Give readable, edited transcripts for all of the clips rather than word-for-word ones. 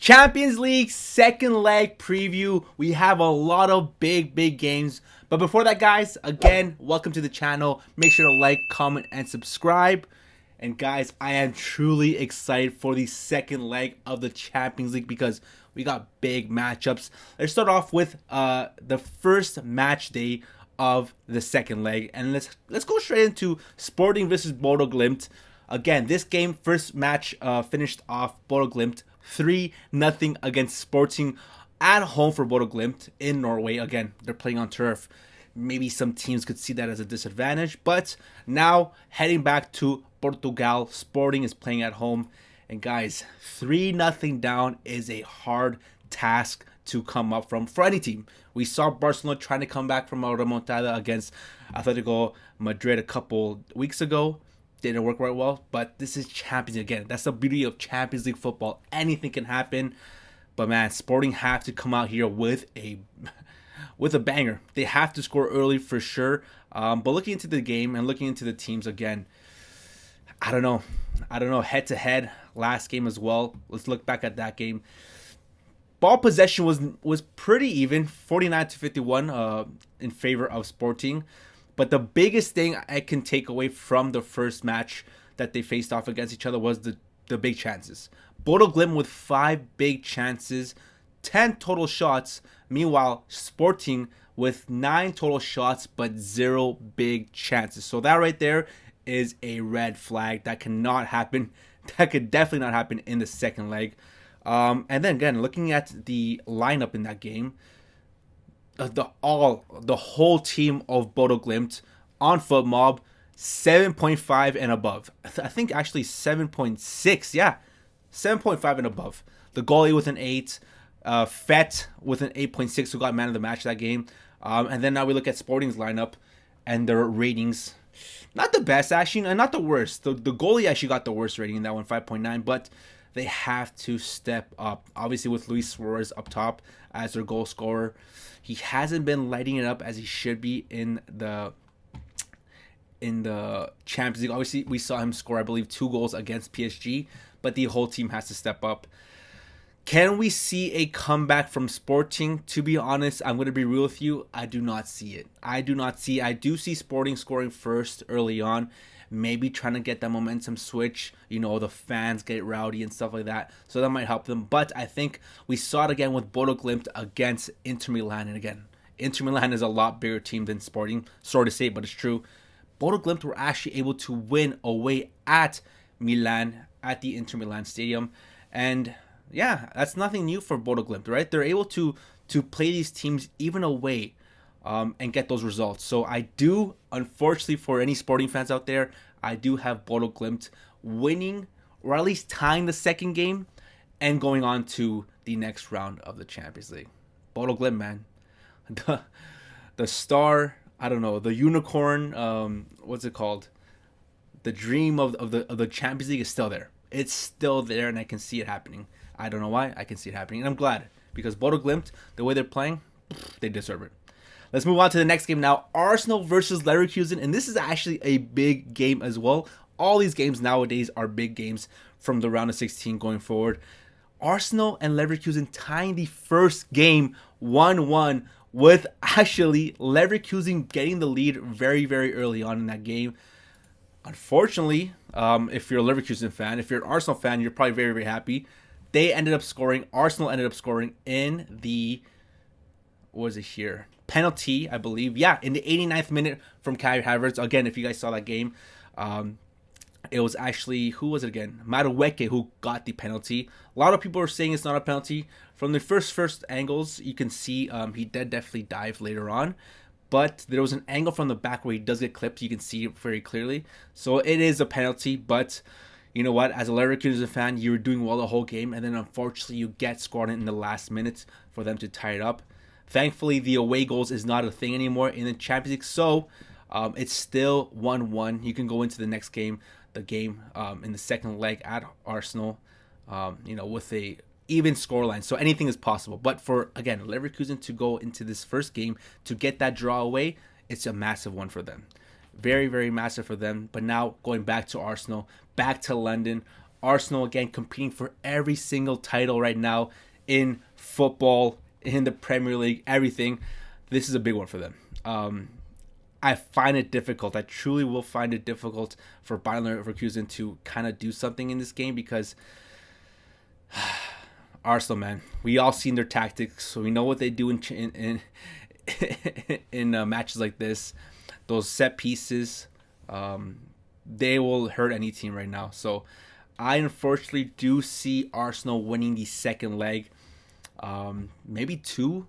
Champions League second leg preview. We have a lot of big games. But before that, guys, again, welcome to the channel. Make sure to like, comment, and subscribe. And guys, I am truly excited for the second leg of the Champions League because we got big matchups. Let's start off with the first match day of the second leg, and let's go straight into Sporting versus Bodo Glimt. Again, this game, first match finished off Bodo Glimt 3-0 against Sporting at home for Bodo Glimt in Norway. Again, they're playing on turf. Maybe some teams could see that as a disadvantage, but now heading back to Portugal, Sporting is playing at home. And guys, 3-0 down is a hard task to come up from for any team. We saw Barcelona trying to come back from a remontada against Atletico Madrid a couple weeks ago. Didn't work right well, but this is Champions League again. That's the beauty of Champions League football. Anything can happen. But man, Sporting have to come out here with a banger. They have to score early for sure. But looking into the game and looking into the teams again, I don't know. Head to head, last game as well. Let's look back at that game. Ball possession was pretty even, 49-51 in favor of Sporting. But the biggest thing I can take away from the first match that they faced off against each other was the big chances. Bodo Glimt with 5 big chances, 10 total shots. Meanwhile, Sporting with 9 total shots, but 0 big chances. So that right there is a red flag. That cannot happen. That could definitely not happen in the second leg. And then again, looking at the lineup in that game, the whole team of Bodo Glimt on foot mob 7.5 and above. I think actually 7.6. Yeah, 7.5 and above. The goalie with an 8. Fett with an 8.6, who got man of the match that game. And then now we look at Sporting's lineup and their ratings. Not the best, actually, and not the worst. The goalie actually got the worst rating in that one, 5.9. But they have to step up. Obviously, with Luis Suarez up top as their goal scorer, he hasn't been lighting it up as he should be in the Champions League. Obviously, we saw him score, I believe, 2 goals against PSG, but the whole team has to step up. Can we see a comeback from Sporting? To be honest, I'm going to be real with you. I do not see it. I do see Sporting scoring first early on. Maybe trying to get that momentum switch. You know, the fans get rowdy and stuff like that. So that might help them. But I think we saw it again with Bodo Glimt against Inter Milan. And again, Inter Milan is a lot bigger team than Sporting. Sorry to say, but it's true. Bodo Glimt were actually able to win away at Milan, at the Inter Milan stadium. And yeah, that's nothing new for Bodo Glimt, right? They're able to play these teams even away and get those results. So I do, unfortunately for any Sporting fans out there, I do have Bodo Glimt winning or at least tying the second game and going on to the next round of the Champions League. Bodo Glimt, man. The star, I don't know, the unicorn, what's it called? The dream of the Champions League is still there. It's still there, and I can see it happening. I don't know why. I can see it happening. And I'm glad, because Bodo Glimt, the way they're playing, they deserve it. Let's move on to the next game now. Arsenal versus Leverkusen. And this is actually a big game as well. All these games nowadays are big games from the round of 16 going forward. Arsenal and Leverkusen tying the first game 1-1, with actually Leverkusen getting the lead very early on in that game. Unfortunately, if you're a Leverkusen fan, if you're an Arsenal fan, you're probably very happy. They ended up scoring. Arsenal ended up scoring in the, what was it here? Penalty, I believe. Yeah, in the 89th minute from Kai Havertz. Again, if you guys saw that game, it was actually, who was it again? Madueke who got the penalty. A lot of people are saying it's not a penalty. From the first angles, you can see he did definitely dive later on. But there was an angle from the back where he does get clipped. You can see it very clearly. So it is a penalty, but you know what? As a Leverkusen fan, you were doing well the whole game, and then unfortunately you get scored in the last minutes for them to tie it up. Thankfully, the away goals is not a thing anymore in the Champions League, so it's still 1-1. You can go into the next game, in the second leg at Arsenal, with a even scoreline. So anything is possible. But for, again, Leverkusen to go into this first game to get that draw away, it's a massive one for them. Very massive for them. But now going back to Arsenal, back to London. Arsenal again competing for every single title right now in football, in the Premier League, everything. This is a big one for them. I find it difficult. I truly will find it difficult for Bayer Leverkusen to kind of do something in this game because Arsenal, man, we all seen their tactics, so we know what they do in matches like this. Those set pieces, they will hurt any team right now. So I unfortunately do see Arsenal winning the second leg. Maybe 2-1,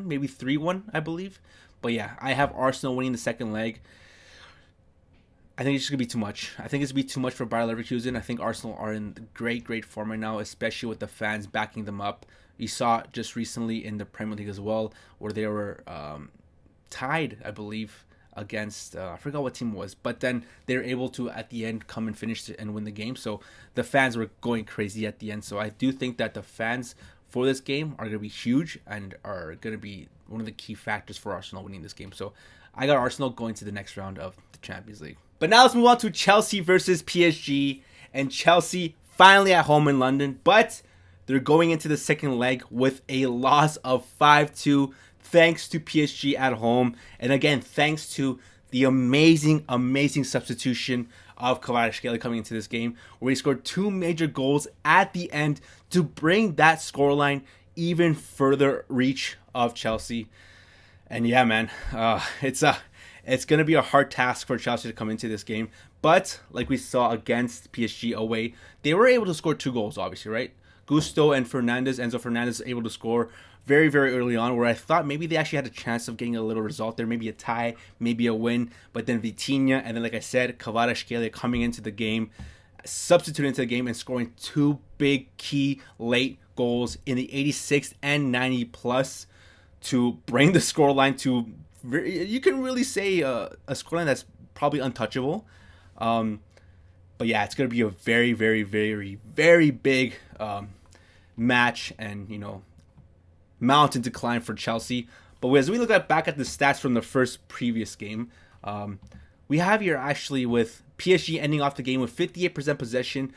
maybe 3-1, I believe. But yeah, I have Arsenal winning the second leg. I think it's just going to be too much. I think it's going to be too much for Bayer Leverkusen. I think Arsenal are in great form right now, especially with the fans backing them up. You saw it just recently in the Premier League as well, where they were tied, I believe, against, I forgot what team it was. But then they were able to, at the end, come and finish and win the game. So the fans were going crazy at the end. So I do think that the fans for this game are going to be huge and are going to be one of the key factors for Arsenal winning this game. So I got Arsenal going to the next round of the Champions League. But now let's move on to Chelsea versus PSG. And Chelsea finally at home in London, but they're going into the second leg with a loss of 5-2 thanks to PSG at home. And again, thanks to the amazing substitution of Kvaratskhelia coming into this game, where he scored 2 major goals at the end to bring that scoreline even further reach of Chelsea. And yeah, man, it's going to be a hard task for Chelsea to come into this game. But like we saw against PSG away, they were able to score 2 goals, obviously, right? Gusto and Enzo Fernandez able to score very early on, where I thought maybe they actually had a chance of getting a little result there, maybe a tie, maybe a win. But then Vitinha, and then like I said, Kvaratskhelia coming into the game, substituting into the game and scoring 2 big key late goals in the 86th and 90 plus to bring the scoreline to, you can really say a scoreline that's probably untouchable. But yeah, it's going to be a very big match and, mountain to climb for Chelsea. But as we look back at the stats from the first previous game, we have here actually with PSG ending off the game with 58% possession,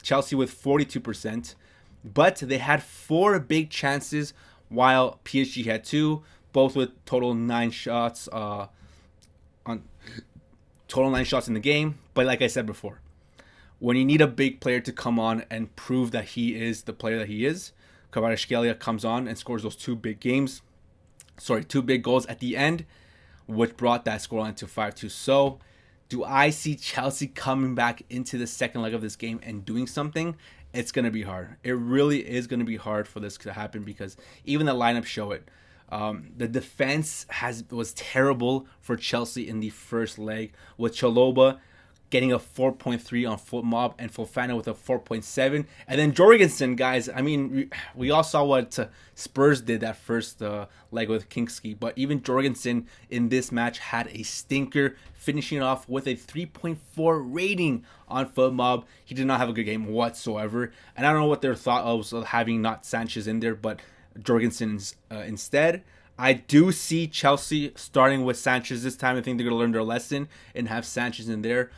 Chelsea with 42%. But they had 4 big chances while PSG had 2, both with total 9 shots in the game. But like I said before, when you need a big player to come on and prove that he is the player that he is, Kvaratskhelia comes on and scores those 2 big goals at the end, which brought that scoreline to 5-2. So, do I see Chelsea coming back into the second leg of this game and doing something? It's going to be hard. It really is going to be hard for this to happen because even the lineup show it. The defense was terrible for Chelsea in the first leg, with Chalobah getting a 4.3 on FootMob and Fofana with a 4.7. And then Jorgensen, guys, I mean, we all saw what Spurs did that first leg with Kingsley. But even Jorgensen in this match had a stinker, finishing off with a 3.4 rating on FootMob. He did not have a good game whatsoever. And I don't know what their thought was of having not Sanchez in there, but Jorgensen instead. I do see Chelsea starting with Sanchez this time. I think they're going to learn their lesson and have Sanchez in there.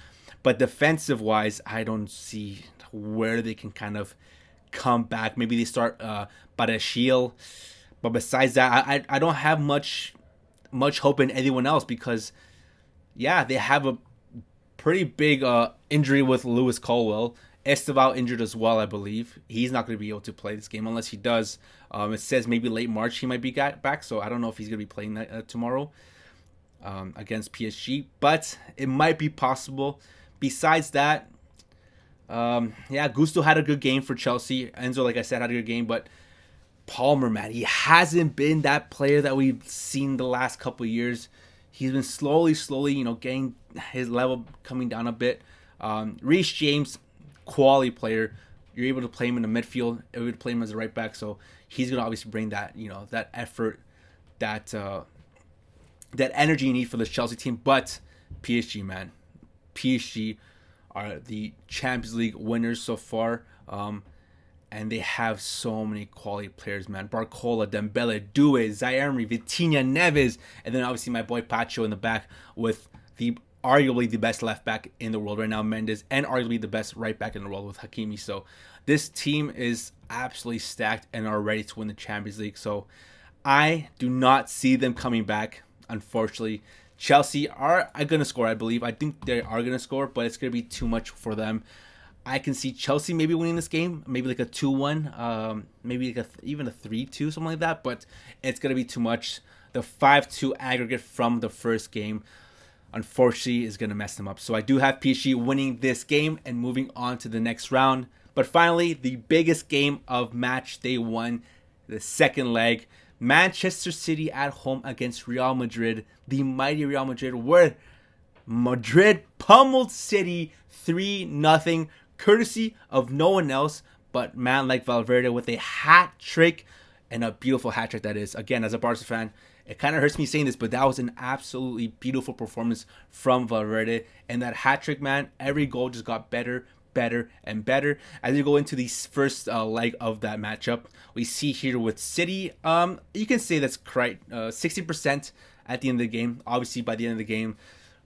But defensive-wise, I don't see where they can kind of come back. Maybe they start Badashil. But besides that, I don't have much hope in anyone else because, yeah, they have a pretty big injury with Lewis Colwell. Esteval injured as well, I believe. He's not going to be able to play this game unless he does. It says maybe late March he might be back, so I don't know if he's going to be playing that tomorrow against PSG. But it might be possible. Besides that, Gusto had a good game for Chelsea. Enzo, like I said, had a good game. But Palmer, man, he hasn't been that player that we've seen the last couple of years. He's been slowly, getting his level coming down a bit. Reece James, quality player. You're able to play him in the midfield. You're able to play him as a right back. So he's going to obviously bring that, that effort, that energy you need for this Chelsea team. But PSG, man. PSG are the Champions League winners so far, and they have so many quality players, man. Barcola, Dembele, Doué, Zaire Emery, Vitinha, Neves, and then obviously my boy Pacho in the back with the arguably the best left back in the world right now, Mendes, and arguably the best right back in the world with Hakimi. So this team is absolutely stacked and are ready to win the Champions League. So I do not see them coming back, unfortunately. Chelsea are going to score, I believe. I think they are going to score, but it's going to be too much for them. I can see Chelsea maybe winning this game, maybe like a 2-1, maybe like even a 3-2, something like that, but it's going to be too much. The 5-2 aggregate from the first game, unfortunately, is going to mess them up. So I do have PSG winning this game and moving on to the next round. But finally, the biggest game of match day 1, the second leg, Manchester City at home against Real Madrid, the mighty Real Madrid, where Madrid pummeled City 3-0, courtesy of no one else but man like Valverde with a hat trick, and a beautiful hat trick that is. Again, as a Barca fan, it kind of hurts me saying this, but that was an absolutely beautiful performance from Valverde. And that hat trick, man, every goal just got better, and better as you go into the first leg of that matchup. We see here with City, you can say that's correct, 60% at the end of the game. Obviously, by the end of the game,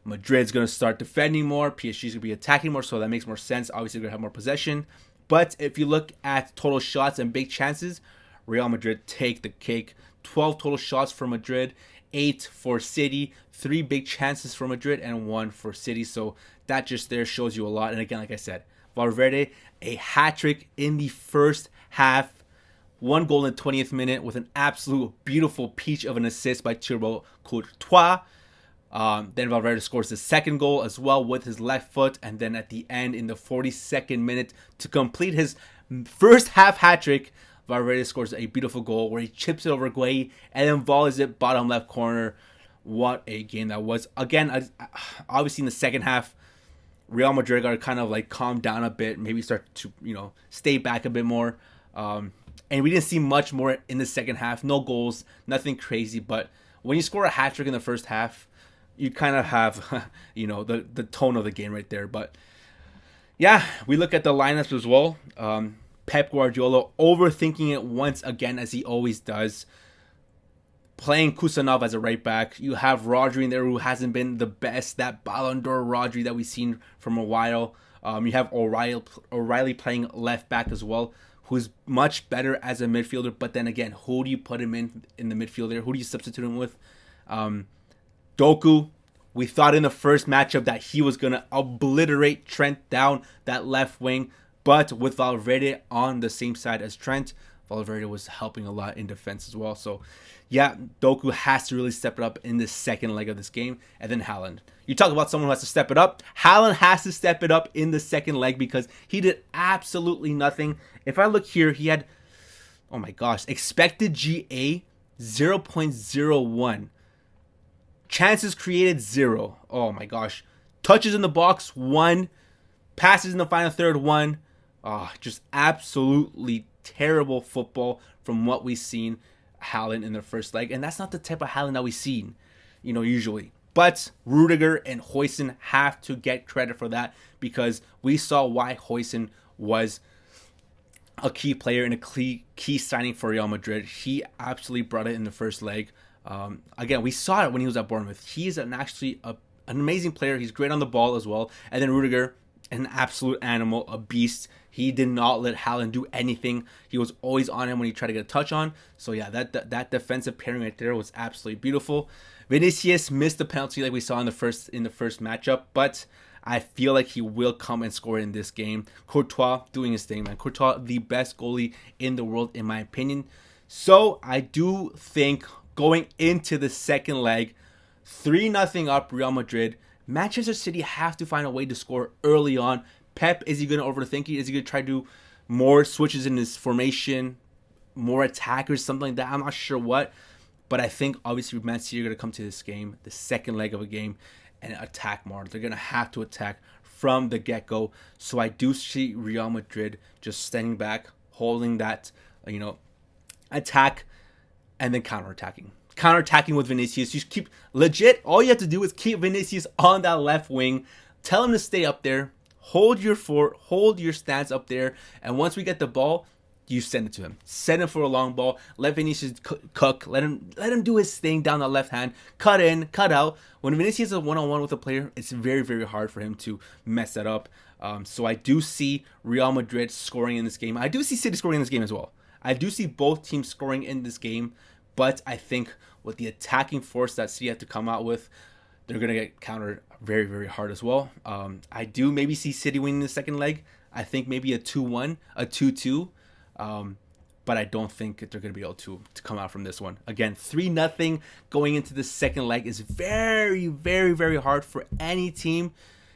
Madrid's going to start defending more, PSG's going to be attacking more, so that makes more sense. Obviously, they're going to have more possession. But if you look at total shots and big chances, Real Madrid take the cake. 12 total shots for Madrid, 8 for City, 3 big chances for Madrid, and 1 for City. So that just there shows you a lot. And again, like I said, Valverde, a hat trick in the first half. 1 goal in the 20th minute with an absolute beautiful peach of an assist by Thibaut Courtois. Then Valverde scores the second goal as well with his left foot. And then at the end, in the 42nd minute, to complete his first half hat trick, Valverde scores a beautiful goal where he chips it over Gueye and then volleys it bottom left corner. What a game that was. Again, obviously in the second half, Real Madrid got to kind of like calm down a bit, maybe start to, stay back a bit more. And we didn't see much more in the second half. No goals, nothing crazy. But when you score a hat trick in the first half, you kind of have, the tone of the game right there. But yeah, we look at the lineups as well. Pep Guardiola overthinking it once again, as he always does. Playing Kusanov as a right back. You have Rodri in there, who hasn't been the best. That Ballon d'Or Rodri that we've seen from a while. You have O'Reilly playing left back as well, who's much better as a midfielder. But then again, who do you put him in the midfielder? Who do you substitute him with? Doku. We thought in the first matchup that he was going to obliterate Trent down that left wing. But with Valverde on the same side as Trent, Valverde was helping a lot in defense as well. So, yeah, Doku has to really step it up in the second leg of this game. And then Haaland. You talk about someone who has to step it up. Haaland has to step it up in the second leg because he did absolutely nothing. If I look here, he had, oh my gosh, expected GA 0.01. Chances created 0. Oh my gosh. Touches in the box 1. Passes in the final third 1. Just absolutely terrible football from what we've seen Haaland in the first leg. And that's not the type of Haaland that we've seen, usually. But Rudiger and Huijsen have to get credit for that because we saw why Huijsen was a key player and a key signing for Real Madrid. He absolutely brought it in the first leg. Again, we saw it when he was at Bournemouth. He's an amazing player. He's great on the ball as well. And then Rudiger, an absolute animal, a beast. He did not let Haaland do anything. He was always on him when he tried to get a touch on. So yeah, that defensive pairing right there was absolutely beautiful. Vinicius missed the penalty like we saw in the first matchup, but I feel like he will come and score in this game. Courtois doing his thing, man. Courtois, the best goalie in the world, in my opinion. So I do think going into the second leg, 3-0 up Real Madrid. Manchester City have to find a way to score early on. Pep, is he going to overthink it? Is he going to try to do more switches in his formation, more attackers, something like that? I'm not sure what. But I think, obviously, Man City are going to come to this game, the second leg of a game, and attack more. They're going to have to attack from the get-go. So I do see Real Madrid just standing back, holding that, attack, and then counterattacking. Counterattacking with Vinicius. You keep legit. All you have to do is keep Vinicius on that left wing. Tell him to stay up there. Hold your stance up there. And once we get the ball, you send it to him. Send him for a long ball. Let Vinicius cook. Let him do his thing down the left hand. Cut in, cut out. When Vinicius is a one-on-one with a player, it's very, very hard for him to mess that up. So I do see Real Madrid scoring in this game. I do see City scoring in this game as well. I do see both teams scoring in this game, but I think with the attacking force that City have to come out with, they're going to get countered very, very hard as well. I do maybe see City winning the second leg. I think maybe a 2-1, a 2-2. But I don't think they're going to be able to come out from this one. Again, 3-0 going into the second leg is very, very, very hard for any team.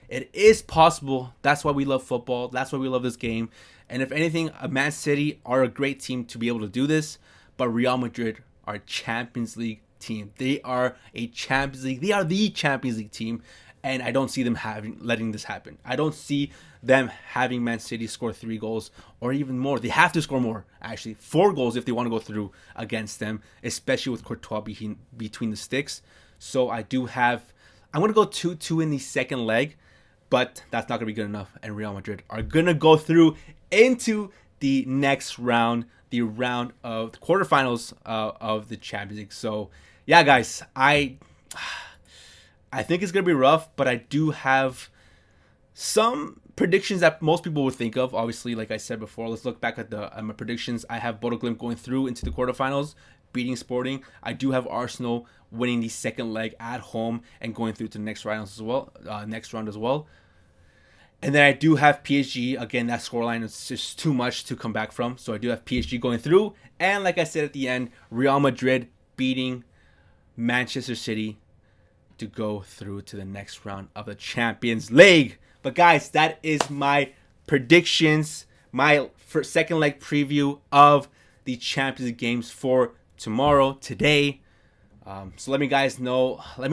It is possible. That's why we love football. That's why we love this game. And if anything, Man City are a great team to be able to do this. But Real Madrid are a Champions League team. They are a Champions League. They are the Champions League team. And I don't see them letting this happen. I don't see them having Man City score 3 goals or even more. They have to score more, actually. 4 goals if they want to go through against them, especially with Courtois between the sticks. So I'm going to go 2-2 in the second leg, but that's not going to be good enough. And Real Madrid are going to go through into the next round, the round of the quarterfinals of the Champions League. So, yeah, guys, I think it's going to be rough, but I do have some predictions that most people would think of. Obviously, like I said before, let's look back at my predictions. I have Bodo Glimt going through into the quarterfinals, beating Sporting. I do have Arsenal winning the second leg at home and going through to the next round as well. And then I do have PSG. Again, that scoreline is just too much to come back from. So I do have PSG going through. And like I said at the end, Real Madrid beating Manchester City to go through to the next round of the Champions League. But guys, that is my predictions, my second leg preview of the Champions League games for today. So let me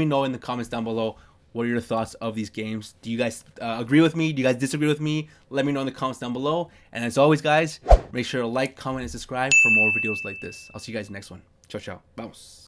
know in the comments down below, what are your thoughts of these games? Do you guys agree with me? Do you guys disagree with me? Let me know in the comments down below. And as always, guys, make sure to like, comment, and subscribe for more videos like this. I'll see you guys in the next one. Ciao, ciao. Vamos.